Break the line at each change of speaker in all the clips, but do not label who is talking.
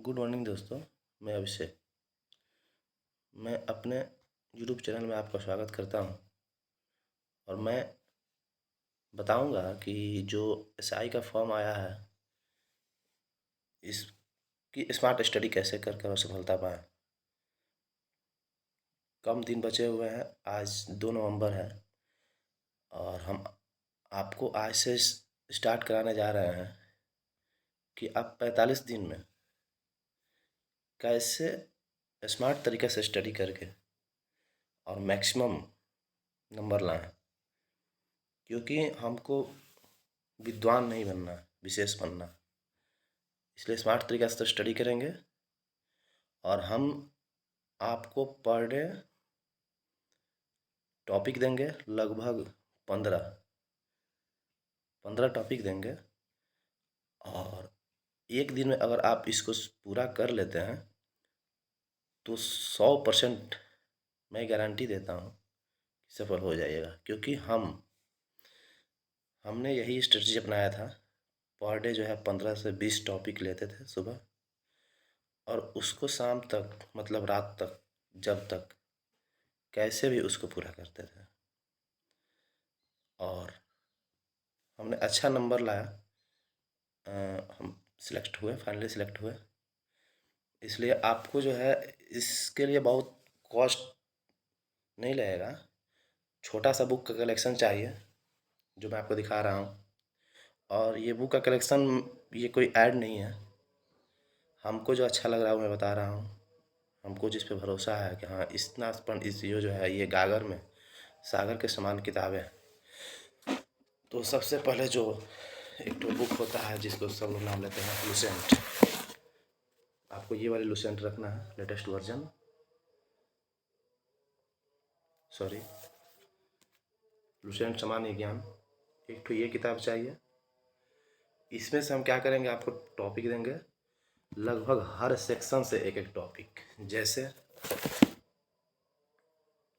Good morning दोस्तों। मैं अभिषेक। मैं अपने यूट्यूब चैनल में आपका स्वागत करता हूं और मैं बताऊंगा कि जो एसआई का फॉर्म आया है इसकी स्मार्ट स्टडी कैसे कर कर सफलता पाएं। कम दिन बचे हुए हैं, आज 2 नवंबर है और हम आपको आज से स्टार्ट कराने जा रहे हैं कि आप 45 दिन में कैसे स्मार्ट तरीके से स्टडी करके और मैक्सिमम नंबर लाएं। क्योंकि हमको विद्वान नहीं बनना, विशेष बनना। इसलिए स्मार्ट तरीके से स्टडी करेंगे और हम आपको पर डे टॉपिक देंगे। लगभग 15 टॉपिक देंगे और एक दिन में अगर आप इसको पूरा कर लेते हैं तो 100% मैं गारंटी देता हूँ कि सफल हो जाइएगा। क्योंकि हमने यही स्ट्रेटजी अपनाया था। पर डे जो है 15 से 20 टॉपिक लेते थे सुबह और उसको शाम तक, मतलब रात तक, जब तक कैसे भी उसको पूरा करते थे और हमने अच्छा नंबर लाया। हम सिलेक्ट हुए, फाइनली सिलेक्ट हुए। इसलिए आपको जो है इसके लिए बहुत कॉस्ट नहीं लगेगा। छोटा सा बुक का कलेक्शन चाहिए जो मैं आपको दिखा रहा हूँ। और ये बुक का कलेक्शन, ये कोई ऐड नहीं है। हमको जो अच्छा लग रहा है वो मैं बता रहा हूँ। हमको जिस पे भरोसा है कि हाँ इतना इस ये जो है ये गागर में सागर के समान किताबें हैं। तो सबसे पहले जो एक तो बुक होता है जिसको सब लोग नाम लेते हैं लुसेंट। आपको ये वाली लुसेंट रखना है, लेटेस्ट वर्जन। सॉरी, लुसेंट सामान्य ज्ञान। एक तो ये किताब चाहिए। इसमें से हम क्या करेंगे, आपको टॉपिक देंगे लगभग हर सेक्शन से एक एक टॉपिक। जैसे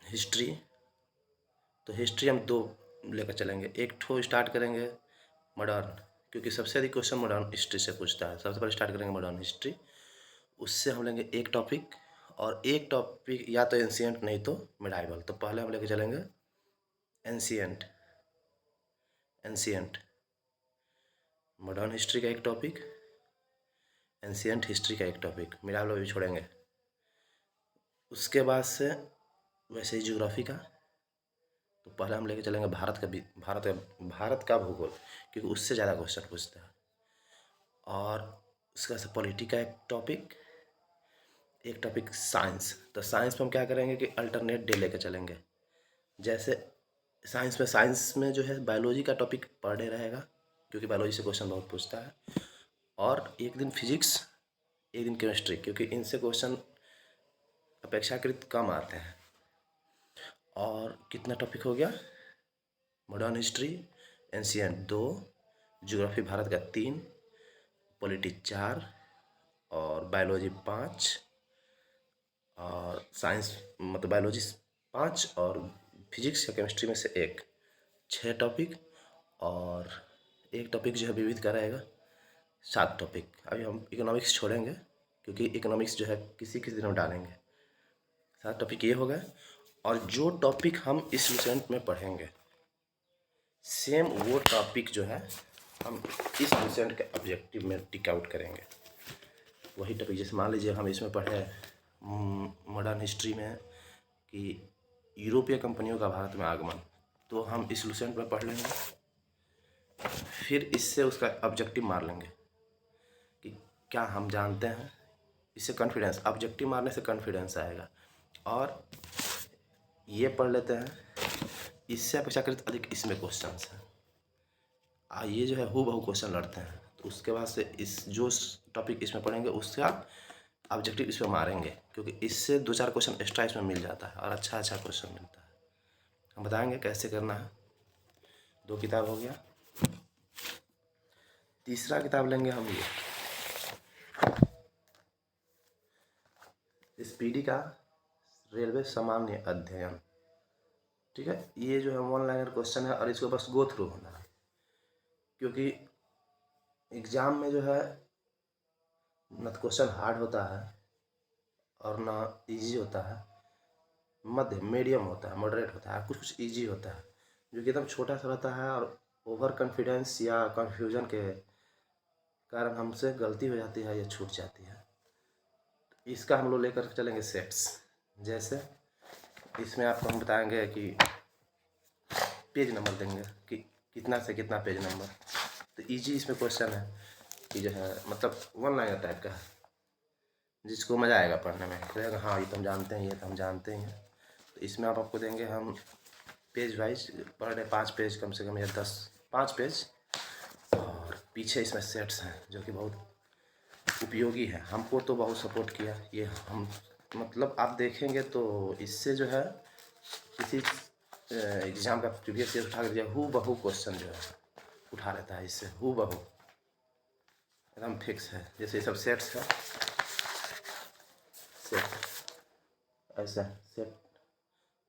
हिस्ट्री, तो हिस्ट्री हम 2 लेकर चलेंगे। एक ठो स्टार्ट करेंगे मॉडर्न, क्योंकि सबसे अधिक क्वेश्चन मॉडर्न हिस्ट्री से पूछता है। सबसे पहले स्टार्ट करेंगे मॉडर्न हिस्ट्री। उससे हम लेंगे एक टॉपिक और एक टॉपिक या तो एंशिएंट नहीं तो मिडाइवल। तो पहले हम लेके चलेंगे एंशिएंट। मॉडर्न हिस्ट्री का एक टॉपिक, एंशिएंट हिस्ट्री का एक टॉपिक, मिडाइवल भी छोड़ेंगे। उसके बाद से वैसे ही ज्योग्राफी का, तो पहले हम लेके चलेंगे भारत का भूगोल, क्योंकि उससे ज़्यादा क्वेश्चन पूछता है। और उसके बाद से पॉलिटी का एक टॉपिक साइंस। तो साइंस में हम क्या करेंगे कि अल्टरनेट डे लेके चलेंगे। जैसे साइंस में जो है बायोलॉजी का टॉपिक पर डे रहेगा, क्योंकि बायोलॉजी से क्वेश्चन बहुत पूछता है। और एक दिन फिजिक्स, एक दिन केमिस्ट्री, क्योंकि इनसे क्वेश्चन अपेक्षाकृत कम आते हैं। और कितना टॉपिक हो गया, modern history ancient 2, geography Bharat का 3, पॉलिटी 4 और बायोलॉजी 5 और साइंस मतलब बायोलॉजी 5 और फिजिक्स या केमिस्ट्री में से 1, 6 टॉपिक। और एक टॉपिक जो है विविध का रहेगा, 7 टॉपिक। अभी हम इकोनॉमिक्स छोड़ेंगे क्योंकि इकोनॉमिक्स जो है किसी किसी दिन हम डालेंगे। 7 टॉपिक ये हो गए। और जो टॉपिक हम इस लुसेंट में पढ़ेंगे सेम वो टॉपिक जो है हम इस लुसेंट के ऑब्जेक्टिव में टिक आउट करेंगे। वही टॉपिक, जैसे मान लीजिए हम इसमें पढ़े मॉडर्न हिस्ट्री में कि यूरोपीय कंपनियों का भारत में आगमन, तो हम इस लुसेंट में पढ़ लेंगे। फिर इससे उसका ऑब्जेक्टिव मार लेंगे कि क्या हम जानते हैं। इससे कॉन्फिडेंस, ऑब्जेक्टिव मारने से कॉन्फिडेंस आएगा। और ये पढ़ लेते हैं, इससे अपेक्षाकृत अधिक इसमें क्वेश्चन हैं। ये जो है हूबहू क्वेश्चन लड़ते हैं। तो उसके बाद से इस जो टॉपिक इसमें पढ़ेंगे उसका ऑब्जेक्टिव इस पर मारेंगे, क्योंकि इससे 2-4 क्वेश्चन एक्स्ट्रा इसमें मिल जाता है और अच्छा क्वेश्चन मिलता है। हम बताएंगे कैसे करना है। 2 किताब हो गया। तीसरा किताब लेंगे हम ये स्पीडी का रेलवे सामान्य अध्ययन। ठीक है, ये जो है 1 लाइनर क्वेश्चन है और इसको बस गो थ्रू होना है। क्योंकि एग्ज़ाम में जो है न तो क्वेश्चन हार्ड होता है और ना इजी होता है, मध्य मीडियम होता है, मॉडरेट होता है, कुछ कुछ ईजी होता है, जो कि एकदम छोटा सा रहता है। और ओवर कॉन्फिडेंस या कन्फ्यूजन के कारण हमसे गलती हो जाती है या छूट जाती है। इसका हम लोग लेकर चलेंगे सेट्स। जैसे इसमें आपको हम बताएंगे कि पेज नंबर देंगे कि कितना से कितना पेज नंबर। तो इजी इसमें क्वेश्चन है कि जो है मतलब वन लाइनर टाइप का है, जिसको मज़ा आएगा पढ़ने में, कहेगा हाँ ये तो हम जानते हैं, ये तो हम जानते हैं। तो इसमें आप आपको देंगे हम page wise per day 5 page कम से कम या 5 पेज। और पीछे इसमें सेट्स हैं जो कि बहुत उपयोगी है, हमको तो बहुत सपोर्ट किया ये। हम मतलब आप देखेंगे तो इससे जो है किसी एग्ज़ाम का प्रीवियस ईयर उठा कर दिया हू बहू क्वेश्चन जो है उठा लेता है, इससे हू बहू एकदम फिक्स है। जैसे ये सब सेट्स है, सेट ऐसा सेट,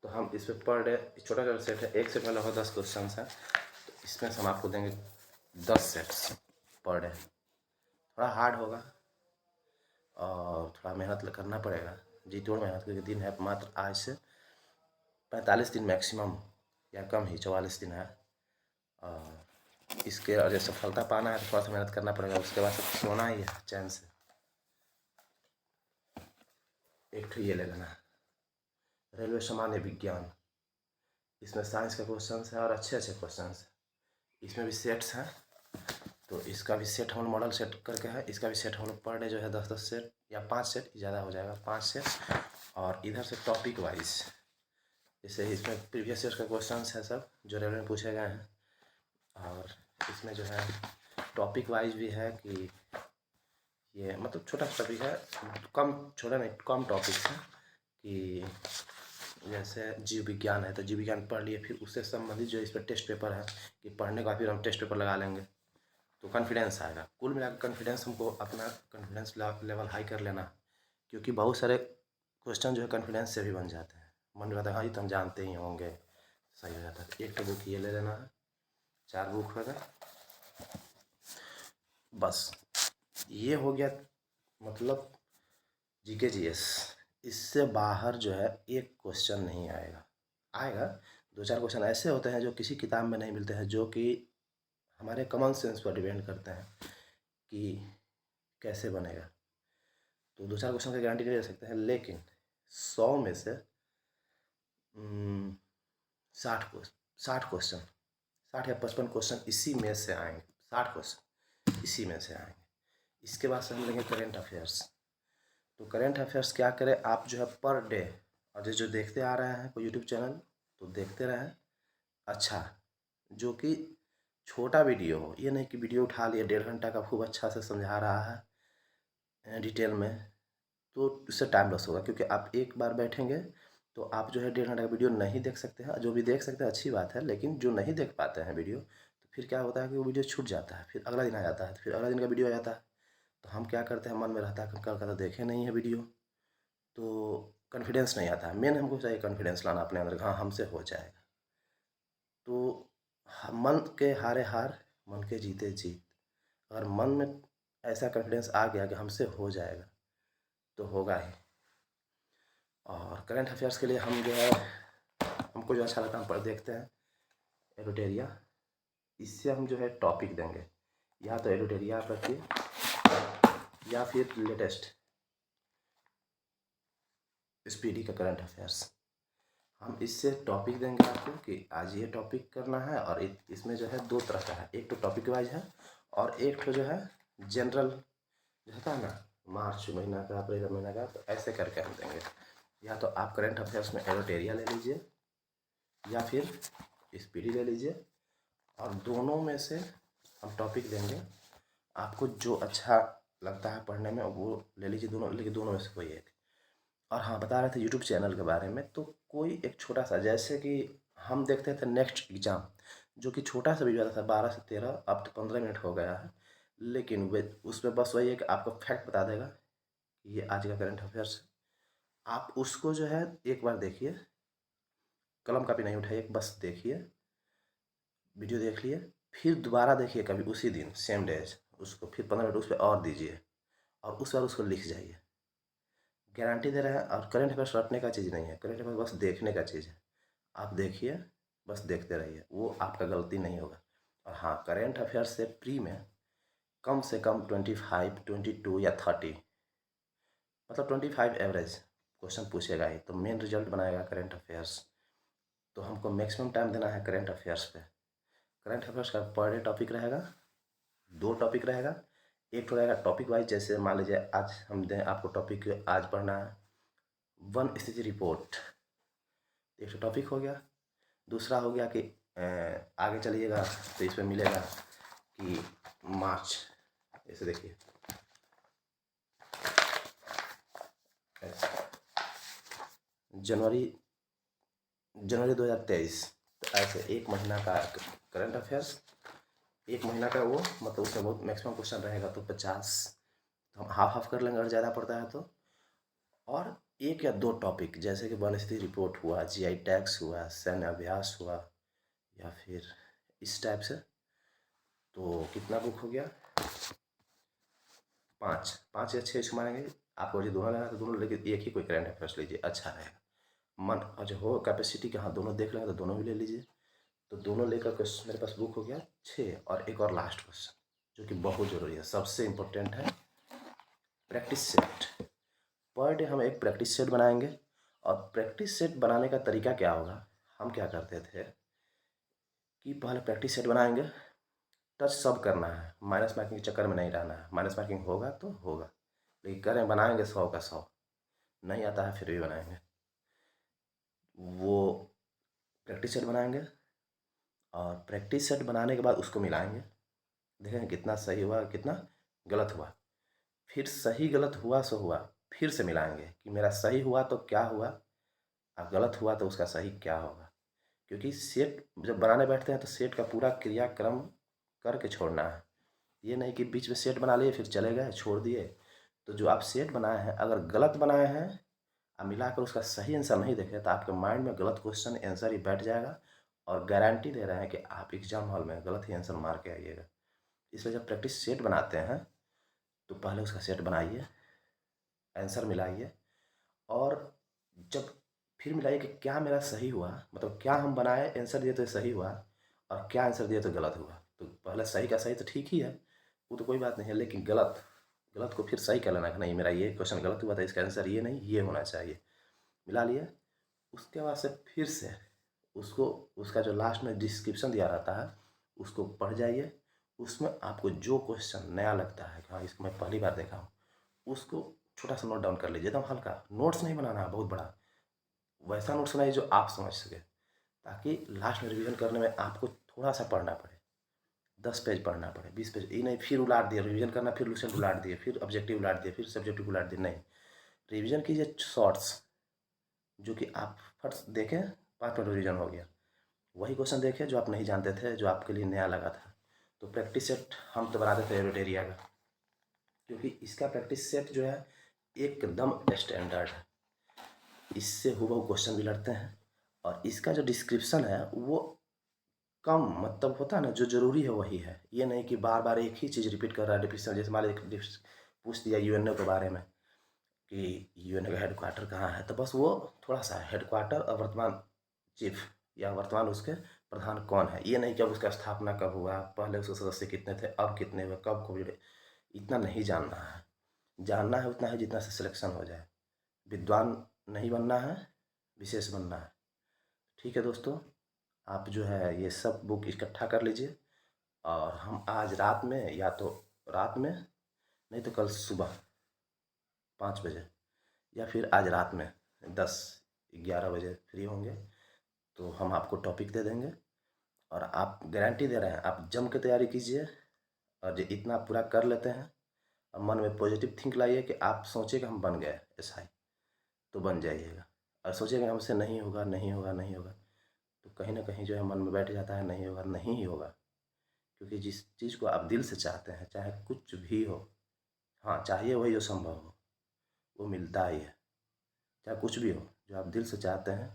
तो हम इस पर पर डे छोटा छोटा सेट है, एक सेट में लगभग 10 क्वेश्चन है। तो इसमें से हम आपको देंगे 10 सेट्स पर डे। थोड़ा हार्ड होगा और थोड़ा मेहनत करना पड़ेगा, जी तोड़ मेहनत, क्योंकि दिन है मात्र आज से 45 दिन मैक्सिमम या कम ही 44 दिन है। और इसके अगर सफलता पाना है तो थोड़ा सा मेहनत करना पड़ेगा, उसके बाद सब सोना ही है चैन से। एक तो ये ले लेना है रेलवे सामान्य विज्ञान, इसमें साइंस का क्वेश्चन है और अच्छे अच्छे क्वेश्चन है। इसमें भी सेट्स हैं, तो इसका भी सेट हम मॉडल सेट करके है, इसका भी सेट हम लोग पर डे जो है 10-10 सेट या 5 सेट ज़्यादा हो जाएगा, 5 सेट। और इधर से टॉपिक वाइज, जैसे इसमें प्रीवियस ईयर का क्वेश्चन है सब जो रेलवे में पूछे गए हैं। और इसमें जो है टॉपिक वाइज भी है कि ये मतलब छोटा सा टॉपिक है, कम छोटा नहीं कम टॉपिक है कि जैसे जीव विज्ञान है तो जीव विज्ञान पढ़ लिए, फिर उससे संबंधित जो इस पर टेस्ट पेपर है कि पढ़ने का फिर हम टेस्ट पेपर लगा लेंगे तो कॉन्फिडेंस आएगा। कुल मिलाकर कॉन्फिडेंस हमको अपना कॉन्फिडेंस लेवल हाई कर लेना, क्योंकि बहुत सारे क्वेश्चन जो है कॉन्फिडेंस से भी बन जाते हैं, मन में रहता है हाँ ये तो हम जानते ही होंगे, सही हो जाता है। एक तो बुक ये ले लेना है, 4 बुक होगा बस। ये हो गया मतलब जीके जीएस। इससे बाहर जो है एक क्वेश्चन नहीं आएगा, आएगा 2-4 क्वेश्चन ऐसे होते हैं जो किसी किताब में नहीं मिलते हैं, जो कि हमारे कॉमन सेंस पर डिपेंड करते हैं कि कैसे बनेगा। तो 2-4 क्वेश्चन की गारंटी नहीं दे सकते हैं, लेकिन 100 में से 60 क्वेश्चन 60 या 55 क्वेश्चन इसी में से आएंगे, 60 क्वेश्चन इसी में से आएंगे। इसके बाद से हम लेंगे करेंट अफेयर्स। तो करेंट अफेयर्स क्या करें आप जो है पर डे, और जो देखते आ रहे हैं कोई यूट्यूब चैनल तो देखते रहें, अच्छा जो कि छोटा वीडियो हो, ये नहीं कि वीडियो उठा लिए 1.5 घंटा का खूब अच्छा से समझा रहा है डिटेल में, तो उससे टाइम लॉस होगा। क्योंकि आप एक बार बैठेंगे तो आप जो है 1.5 घंटा का वीडियो नहीं देख सकते हैं, जो भी देख सकते हैं अच्छी बात है, लेकिन जो नहीं देख पाते हैं वीडियो तो फिर क्या होता है कि वो वीडियो छूट जाता है, फिर अगला दिन आ जाता है, फिर अगला दिन का वीडियो आ जाता है। तो हम क्या करते हैं मन में रहता है कल का तो देखे नहीं है वीडियो, तो कॉन्फिडेंस नहीं आता है। मेन हमको चाहिए कॉन्फिडेंस लाना अपने अंदर, हाँ हमसे हो जाएगा। तो मन के हारे हार मन के जीते जीत, अगर मन में ऐसा कॉन्फिडेंस आ गया कि हमसे हो जाएगा तो होगा ही। और करंट अफेयर्स के लिए हम जो है हमको जो अच्छा लगता है हम पढ़ देखते हैं एडोटेरिया। इससे हम जो है टॉपिक देंगे, या तो एडोटेरिया आप रखिए या फिर लेटेस्ट स्पीडी का करंट अफेयर्स। हम इससे टॉपिक देंगे आपको कि आज ये टॉपिक करना है। और इसमें जो है 2 तरह का है, एक तो टॉपिक वाइज है और एक तो जो है जनरल जो होता है ना मार्च महीना का, अप्रैल महीना का, तो ऐसे करके हम देंगे। या तो आप करंट अफेयर्स में एडोटेरिया ले लीजिए या फिर स्पीडी ले लीजिए, और दोनों में से हम टॉपिक देंगे। आपको जो अच्छा लगता है पढ़ने में वो ले लीजिए, दोनों, लेकिन दोनों में से कोई एक। और हाँ बता रहे थे यूट्यूब चैनल के बारे में, तो कोई एक छोटा सा, जैसे कि हम देखते थे नेक्स्ट एग्ज़ाम जो कि छोटा सा वीडियो आता था 12 से 13, अब तो 15 मिनट हो गया है, लेकिन वे उसमें बस वही है कि आपको फैक्ट बता देगा कि ये आज का करंट अफेयर्स है। आप उसको जो है एक बार देखिए, कलम कापी नहीं उठाइए, बस देखिए वीडियो देख लिए, फिर दोबारा देखिए कभी उसी दिन सेम डेज उसको, फिर 15 मिनट उस पर और दीजिए, और उस बार उसको लिख जाइए। गारंटी दे रहे हैं। और करंट अफेयर्स रटने का चीज़ नहीं है, करंट अफेयर्स बस देखने का चीज़ है। आप देखिए, बस देखते रहिए, वो आपका गलती नहीं होगा। और हाँ, करंट अफेयर्स से प्री में कम से कम 25, 22 या 30, मतलब 25 एवरेज क्वेश्चन पूछेगा ही, तो मेन रिजल्ट बनाएगा करंट अफेयर्स। तो हमको मैक्सिमम टाइम देना है करंट अफेयर्स पे। करंट अफेयर्स का पर डे टॉपिक रहेगा, 2 टॉपिक रहेगा। एक तो रहेगा टॉपिक वाइज, जैसे मान लीजिए आज हम दें आपको टॉपिक, आज पढ़ना है वन स्थिति रिपोर्ट, एक तो टॉपिक हो गया। दूसरा हो गया कि आगे चलिएगा तो इसमें मिलेगा कि मार्च, ऐसे देखिए जनवरी 2023, तो ऐसे एक महीना का करंट अफेयर्स, एक महीना का वो, मतलब उसमें बहुत मैक्सिमम क्वेश्चन रहेगा तो 50, तो हम हाफ हाफ कर लेंगे अगर ज़्यादा पड़ता है तो। और एक या 2 टॉपिक, जैसे कि वन स्थिति रिपोर्ट हुआ, जीआई टैक्स हुआ, सैन्य अभ्यास हुआ, या फिर इस टाइप से। तो कितना बुक हो गया, 5 या 6 इसको मानेंगे। आपको जो दोनों लेना तो दोनों, लेकिन एक ही कोई करंट अफेयर्स लीजिए, अच्छा रहेगा। मन और जो हो कैपेसिटी के, हाँ दोनों देख लेंगे तो दोनों भी ले लीजिए। तो दोनों लेकर के मेरे पास बुक हो गया 6। और एक और लास्ट क्वेश्चन जो कि बहुत ज़रूरी है, सबसे इम्पोर्टेंट है, प्रैक्टिस सेट। पर डे हम एक प्रैक्टिस सेट बनाएंगे। और प्रैक्टिस सेट बनाने का तरीका क्या होगा, हम क्या करते थे कि पहले प्रैक्टिस सेट बनाएंगे, टच सब करना है, माइनस मार्किंग के चक्कर में नहीं रहना है। माइनस मार्किंग होगा तो होगा, लेकिन करें बनाएंगे 100 का 100, नहीं आता है फिर भी बनाएंगे। वो प्रैक्टिस सेट बनाएंगे, और प्रैक्टिस सेट बनाने के बाद उसको मिलाएंगे, देखेंगे कितना सही हुआ कितना गलत हुआ। फिर सही गलत हुआ सो हुआ, फिर से मिलाएंगे कि मेरा सही हुआ तो क्या हुआ, और गलत हुआ तो उसका सही क्या होगा। क्योंकि सेट जब बनाने बैठते हैं तो सेट का पूरा क्रियाक्रम करके छोड़ना है। ये नहीं कि बीच में सेट बना लिए फिर चले गए छोड़ दिए। तो जो आप सेट बनाए हैं, अगर गलत बनाए हैं और मिलाकर उसका सही आंसर नहीं देखे, तो आपके माइंड में गलत क्वेश्चन आंसर ही बैठ जाएगा। और गारंटी दे रहे हैं कि आप एग्जाम हॉल में गलत ही आंसर मार के आइएगा। इसलिए जब प्रैक्टिस सेट बनाते हैं तो पहले उसका सेट बनाइए, आंसर मिलाइए, और जब फिर मिलाइए कि क्या मेरा सही हुआ, मतलब क्या हम बनाए आंसर दिए तो सही हुआ, और क्या आंसर दिए तो गलत हुआ। तो पहले सही का सही तो ठीक ही है, वो तो कोई बात नहीं है, लेकिन गलत गलत को फिर सही कर लेना कि नहीं मेरा ये क्वेश्चन गलत हुआ था, इसका आंसर ये नहीं ये होना चाहिए। मिला लिए, उसके बाद से फिर से उसको, उसका जो लास्ट में डिस्क्रिप्शन दिया रहता है उसको पढ़ जाइए। उसमें आपको जो क्वेश्चन नया लगता है कि हाँ इसको मैं पहली बार देखा हूँ, उसको छोटा सा नोट डाउन कर लीजिए, एकदम हल्का। नोट्स नहीं बनाना है बहुत बड़ा, वैसा नोट्स बनाइए जो आप समझ सके, ताकि लास्ट में रिवीजन करने में आपको थोड़ा सा पढ़ना पड़े, 10 पेज पढ़ना पड़े, 20 पेज, ये नहीं फिर उलाट दिए रिवीजन करना, फिर लुसेंट उलाट दिए, फिर ऑब्जेक्टिव उलाट दिए, फिर सब्जेक्टिव उलाट दिए। नहीं, रिवीजन कीजिए शॉर्ट्स, जो कि आप फर्स्ट देखें 5 मिनट रिवीजन हो गया। वही क्वेश्चन देखें जो आप नहीं जानते थे, जो आपके लिए नया लगा था। तो प्रैक्टिस सेट हम तो बनाते थे एरोट एरिया का, क्योंकि इसका प्रैक्टिस सेट जो है एकदम स्टैंडर्ड है, इससे हूबहू क्वेश्चन भी लड़ते हैं। और इसका जो डिस्क्रिप्शन है वो कम, मतलब होता है ना, जो ज़रूरी है वही है। ये नहीं कि बार बार एक ही चीज़ रिपीट कर रहा है डिस्क्रिप्शन। जैसे मान लीजिए पूछ दिया यूएनओ के बारे में कि यूएनओ का हेडक्वार्टर कहाँ है, तो बस वो थोड़ा सा हेडक्वार्टर और वर्तमान चीफ या वर्तमान उसके प्रधान कौन है, ये नहीं कि अब उसका स्थापना कब हुआ, पहले उसके सदस्य कितने थे, अब कितने हुए, कब कोविड, इतना नहीं जानना है। जानना है उतना है जितना से सिलेक्शन हो जाए। विद्वान नहीं बनना है, विशेष बनना है। ठीक है दोस्तों, आप जो है ये सब बुक इकट्ठा कर लीजिए, और हम आज रात में, या तो रात में नहीं तो कल सुबह 5 बजे, या फिर आज रात में 10-11 बजे फ्री होंगे, तो हम आपको टॉपिक दे देंगे। और आप गारंटी दे रहे हैं, आप जम के तैयारी कीजिए, और जो इतना पूरा कर लेते हैं, और मन में पॉजिटिव थिंक लाइए कि आप सोचें कि हम बन गए एसआई, तो बन जाइएगा। और सोचेंगे हमसे नहीं होगा नहीं होगा नहीं होगा, तो कहीं ना कहीं जो है मन में बैठ जाता है नहीं होगा, नहीं ही होगा। क्योंकि जिस चीज़ को आप दिल से चाहते हैं, चाहे कुछ भी हो, हाँ चाहिए वही जो संभव हो, वो मिलता ही है। चाहे कुछ भी हो, जो आप दिल से चाहते हैं,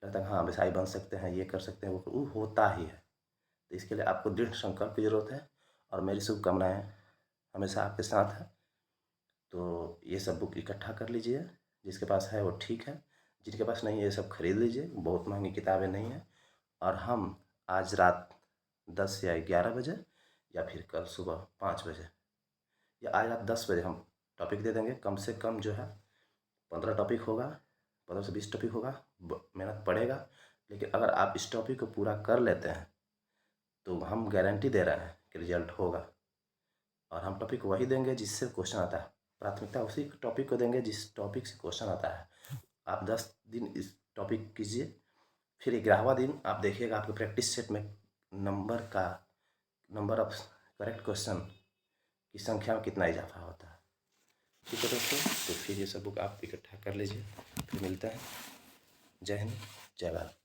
लगता है हाँ व्यवसायी बन सकते हैं, ये कर सकते हैं, वो होता ही है। तो इसके लिए आपको दृढ़ संकल्प की ज़रूरत है, और मेरी शुभकामनाएँ हमेशा आपके साथ है। तो ये सब बुक इकट्ठा कर लीजिए, जिसके पास है वो ठीक है, जिनके पास नहीं है ये सब खरीद लीजिए, बहुत महंगी किताबें नहीं हैं। और हम आज रात 10 या 11 बजे या फिर कल सुबह 5 बजे या आज रात 10 बजे हम टॉपिक दे देंगे। कम से कम जो है 15 टॉपिक होगा, 15 से 20 टॉपिक होगा, मेहनत पड़ेगा। लेकिन अगर आप इस टॉपिक को पूरा कर लेते हैं तो हम गारंटी दे रहे हैं कि रिजल्ट होगा। और हम टॉपिक वही देंगे जिससे क्वेश्चन आता है, प्राथमिकता उसी टॉपिक को देंगे जिस टॉपिक से क्वेश्चन आता है। आप 10 दिन इस टॉपिक कीजिए, फिर 11वां दिन आप देखिएगा आपके प्रैक्टिस सेट में नंबर ऑफ करेक्ट क्वेश्चन की संख्या में कितना इजाफा होता है। ठीक है दोस्तों, तो फिर ये सब बुक आप इकट्ठा कर लीजिए। फिर मिलते हैं। जय हिंद, जय भारत।